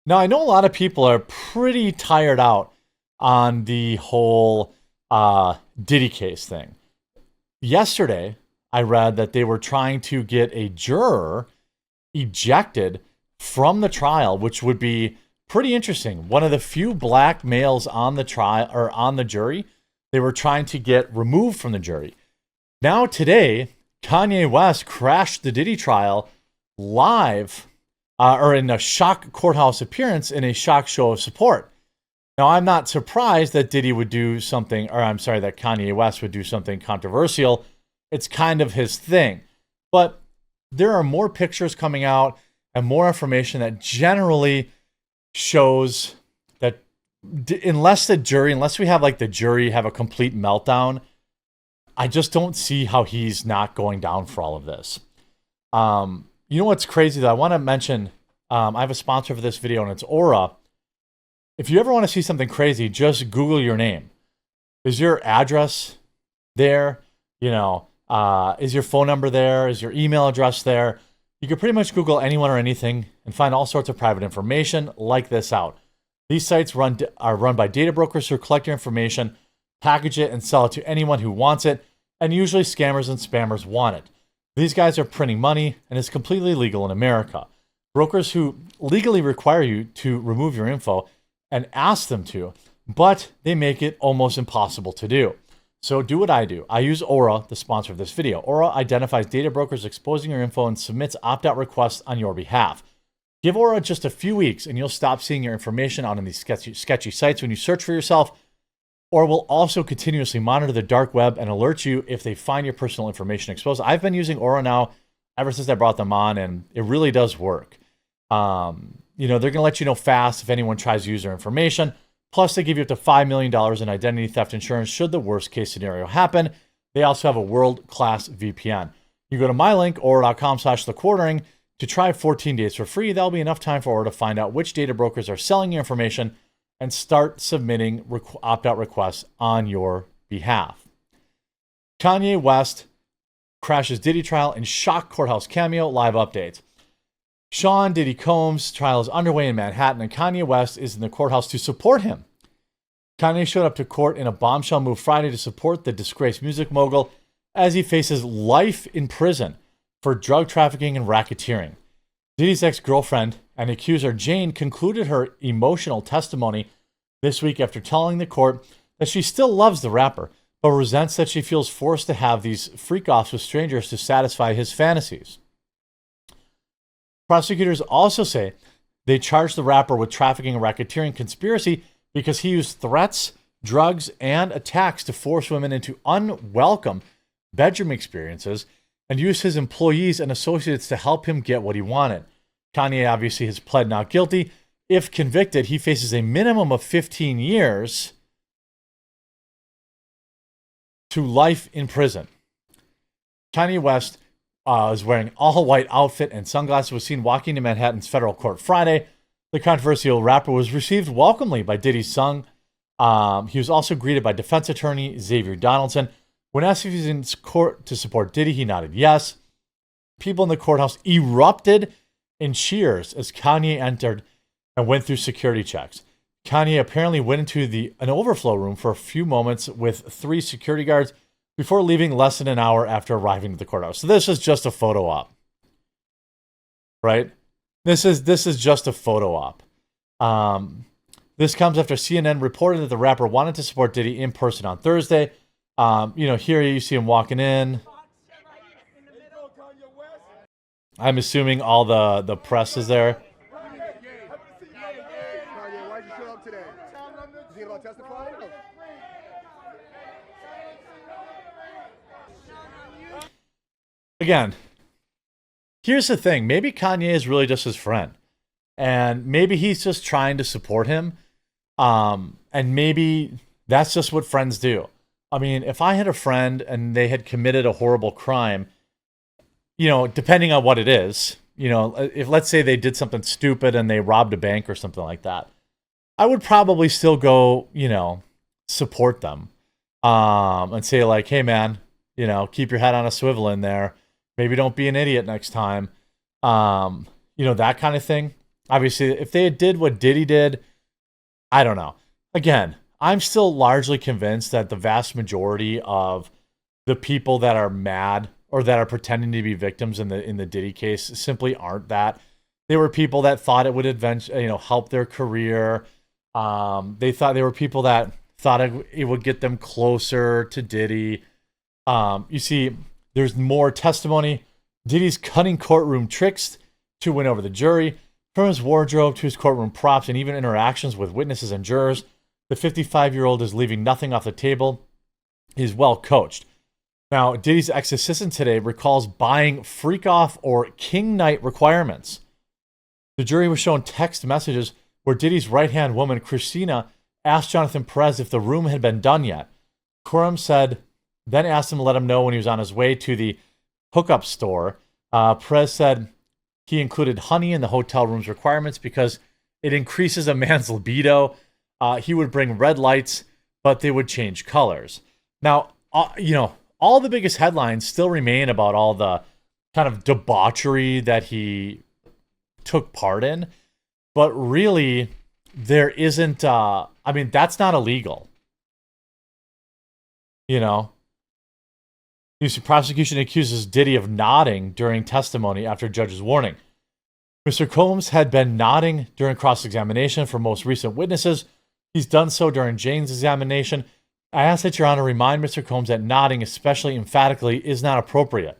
Now, I know a lot of people are pretty tired out on the whole Diddy case thing. Yesterday, I read that they were trying to get a juror ejected from the trial, which would be pretty interesting. One of the few black males on the trial or on the jury, they were trying to get removed from the jury. Now, today, Kanye West crashed the Diddy trial live or in a shock courthouse appearance in a shock show of support. Now, I'm not surprised that Diddy would do something, or I'm sorry, that Kanye West would do something controversial. It's kind of his thing. But there are more pictures coming out and more information that generally shows that unless we have like the jury have a complete meltdown, I just don't see how he's not going down for all of this. You know what's crazy though? I want to mention, I have a sponsor for this video and it's Aura. If you ever want to see something crazy, just Google your name. Is your address there? Is your phone number there? Is your email address there? You can pretty much Google anyone or anything and find all sorts of private information like this out. These sites are run by data brokers who collect your information, package it, and sell it to anyone who wants it, and usually scammers and spammers want it. These guys are printing money, and it's completely legal in America. Brokers who legally require you to remove your info and ask them to, but they make it almost impossible to do. So do what I do. I use Aura, the sponsor of this video. Aura identifies data brokers exposing your info and submits opt-out requests on your behalf. Give Aura just a few weeks, and you'll stop seeing your information out on these sketchy sites when you search for yourself. Or will also continuously monitor the dark web and alert you if they find your personal information exposed. I've been using Aura now ever since I brought them on, and it really does work. They're going to let you know fast if anyone tries to use their information. Plus, they give you up to $5 million in identity theft insurance should the worst case scenario happen. They also have a world-class VPN. You go to my link, aura.com/thequartering, to try 14 days for free. That'll be enough time for Aura to find out which data brokers are selling your information and start submitting opt-out requests on your behalf. Kanye West crashes Diddy trial and shock courthouse cameo live updates. Sean Diddy Combs' trial is underway in Manhattan, and Kanye West is in the courthouse to support him. Kanye showed up to court in a bombshell move Friday to support the disgraced music mogul as he faces life in prison for drug trafficking and racketeering. Diddy's ex-girlfriend and accuser Jane concluded her emotional testimony this week after telling the court that she still loves the rapper, but resents that she feels forced to have these freak-offs with strangers to satisfy his fantasies. Prosecutors also say they charged the rapper with trafficking and racketeering conspiracy because he used threats, drugs, and attacks to force women into unwelcome bedroom experiences and used his employees and associates to help him get what he wanted. Kanye obviously has pled not guilty. If convicted, he faces a minimum of 15 years to life in prison. Kanye West is wearing all-white outfit and sunglasses, was seen walking to Manhattan's federal court Friday. The controversial rapper was received welcomely by Diddy's son. He was also greeted by defense attorney Xavier Donaldson. When asked if he's in court to support Diddy, he nodded yes. People in the courthouse erupted in cheers as Kanye entered and went through security checks. Kanye apparently went into an overflow room for a few moments with 3 security guards before leaving less than an hour after arriving at the courthouse. So this is just a photo op, right? This is just a photo op. This comes after CNN reported that the rapper wanted to support Diddy in person on Thursday. Here you see him walking in. I'm assuming all the press is there. Again, here's the thing. Maybe Kanye is really just his friend. And maybe he's just trying to support him. And maybe that's just what friends do. I mean, if I had a friend and they had committed a horrible crime, depending on what it is, if let's say they did something stupid and they robbed a bank or something like that, I would probably still go, support them. And say like, hey man, keep your head on a swivel in there. Maybe don't be an idiot next time. That kind of thing. Obviously, if they did what Diddy did, I don't know. Again, I'm still largely convinced that the vast majority of the people that are mad or that are pretending to be victims in the Diddy case simply aren't that. They were people that thought it would help their career. They were people that thought it would get them closer to Diddy. You see, there's more testimony. Diddy's cunning courtroom tricks to win over the jury, from his wardrobe to his courtroom props and even interactions with witnesses and jurors. The 55-year-old is leaving nothing off the table. He's well coached. Now, Diddy's ex-assistant today recalls buying freak-off or king night requirements. The jury was shown text messages where Diddy's right-hand woman, Christina, asked Jonathan Perez if the room had been done yet. Quorum then asked him to let him know when he was on his way to the hookup store. Perez said he included honey in the hotel room's requirements because it increases a man's libido. He would bring red lights, but they would change colors. Now, all the biggest headlines still remain about all the kind of debauchery that he took part in. But really, there isn't, that's not illegal. The prosecution accuses Diddy of nodding during testimony after a judge's warning. Mr. Combs had been nodding during cross-examination for most recent witnesses. He's done so during Jane's examination. I ask that Your Honor remind Mr. Combs that nodding, especially emphatically, is not appropriate.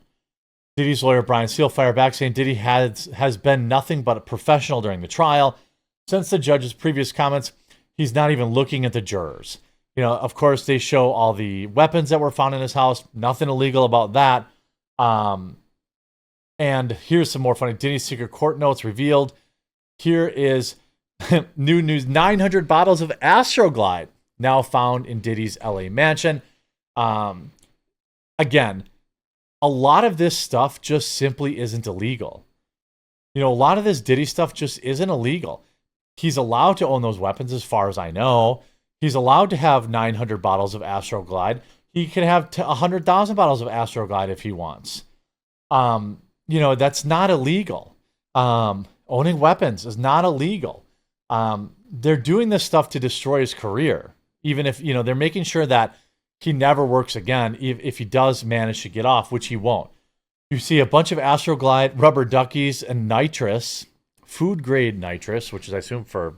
Diddy's lawyer, Brian Seal, fired back saying Diddy has been nothing but a professional during the trial. Since the judge's previous comments, he's not even looking at the jurors. Of course, they show all the weapons that were found in his house. Nothing illegal about that. And here's some more funny. Diddy's secret court notes revealed. Here is new news. 900 bottles of Astroglide now found in Diddy's LA mansion. Again, a lot of this stuff just simply isn't illegal. A lot of this Diddy stuff just isn't illegal. He's allowed to own those weapons as far as I know. He's allowed to have 900 bottles of Astroglide. He can have 100,000 bottles of Astroglide if he wants. That's not illegal. Owning weapons is not illegal. They're doing this stuff to destroy his career. Even if, they're making sure that he never works again if he does manage to get off, which he won't. You see a bunch of Astroglide, rubber duckies, and nitrous, food-grade nitrous, which is, I assume, for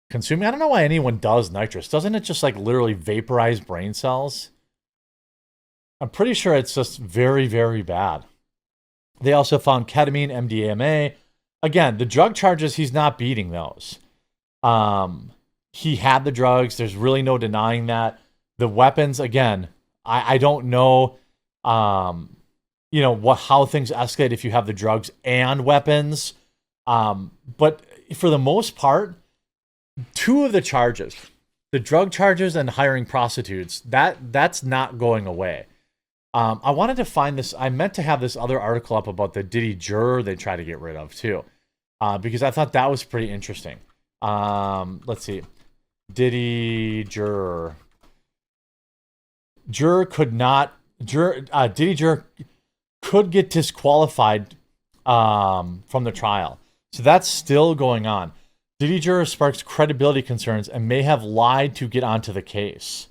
consuming. I don't know why anyone does nitrous. Doesn't it just, literally vaporize brain cells? I'm pretty sure it's just very, very bad. They also found ketamine, MDMA. Again, the drug charges, he's not beating those. He had the drugs. There's really no denying that. The weapons, again, I don't know, how things escalate if you have the drugs and weapons. But for the most part, two of the charges, the drug charges and hiring prostitutes, that's not going away. I wanted to find this. I meant to have this other article up about the Diddy juror they tried to get rid of too, because I thought that was pretty interesting. Let's see. Diddy juror. Diddy juror could get disqualified from the trial. So that's still going on. Diddy juror sparks credibility concerns and may have lied to get onto the case.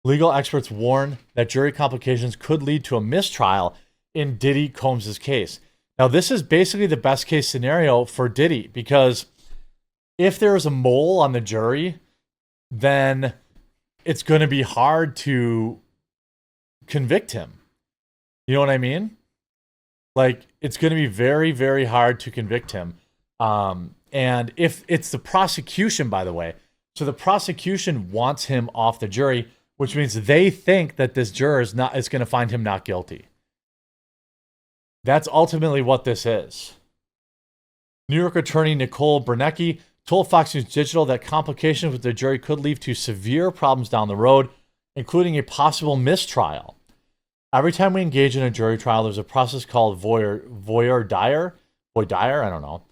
Legal experts warn that jury complications could lead to a mistrial in Diddy Combs' case. Now, this is basically the best case scenario for Diddy, because if there is a mole on the jury, then it's going to be hard to convict him. You know what I mean? It's going to be very, very hard to convict him. And if it's the prosecution, by the way, so the prosecution wants him off the jury, which means they think that this juror is going to find him not guilty. That's ultimately what this is. New York attorney Nicole Bernecki told Fox News Digital that complications with the jury could lead to severe problems down the road, including a possible mistrial. Every time we engage in a jury trial, there's a process called voir dire, I don't know,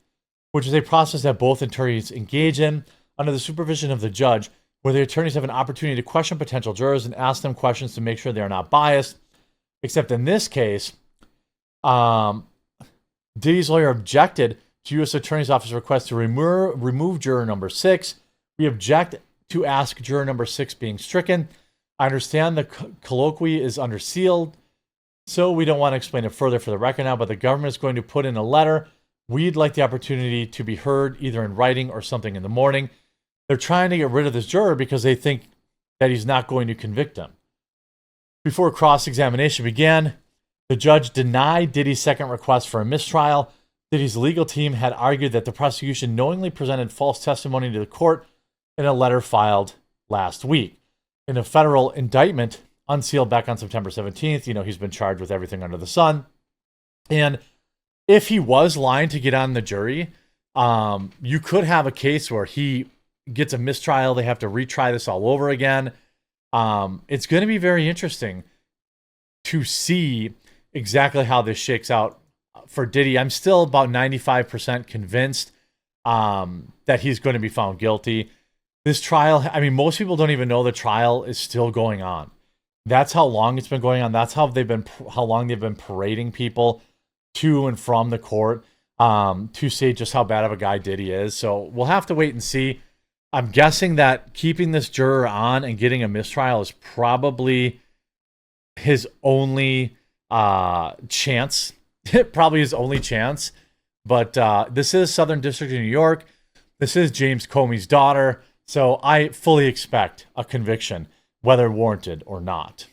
which is a process that both attorneys engage in under the supervision of the judge, where the attorneys have an opportunity to question potential jurors and ask them questions to make sure they are not biased. Except in this case, Diddy's lawyer objected to U.S. Attorney's Office request to remove juror number 6. We object to ask juror number 6 being stricken. I understand the colloquy is under seal, so we don't want to explain it further for the record now, but the government is going to put in a letter. We'd like the opportunity to be heard either in writing or something in the morning. They're trying to get rid of this juror because they think that he's not going to convict him. Before cross-examination began, the judge denied Diddy's second request for a mistrial. Diddy's legal team had argued that the prosecution knowingly presented false testimony to the court in a letter filed last week. In a federal indictment unsealed back on September 17th, he's been charged with everything under the sun. And if he was lying to get on the jury, you could have a case where he gets a mistrial. They have to retry this all over again. It's going to be very interesting to see exactly how this shakes out for Diddy. I'm still about 95% convinced that he's going to be found guilty. This trial, most people don't even know the trial is still going on. That's how long it's been going on. That's how long they've been parading people to and from the court to say just how bad of a guy Diddy is. So we'll have to wait and see. I'm guessing that keeping this juror on and getting a mistrial is probably his only chance. Probably his only chance. But this is Southern District of New York. This is James Comey's daughter. So I fully expect a conviction, whether warranted or not.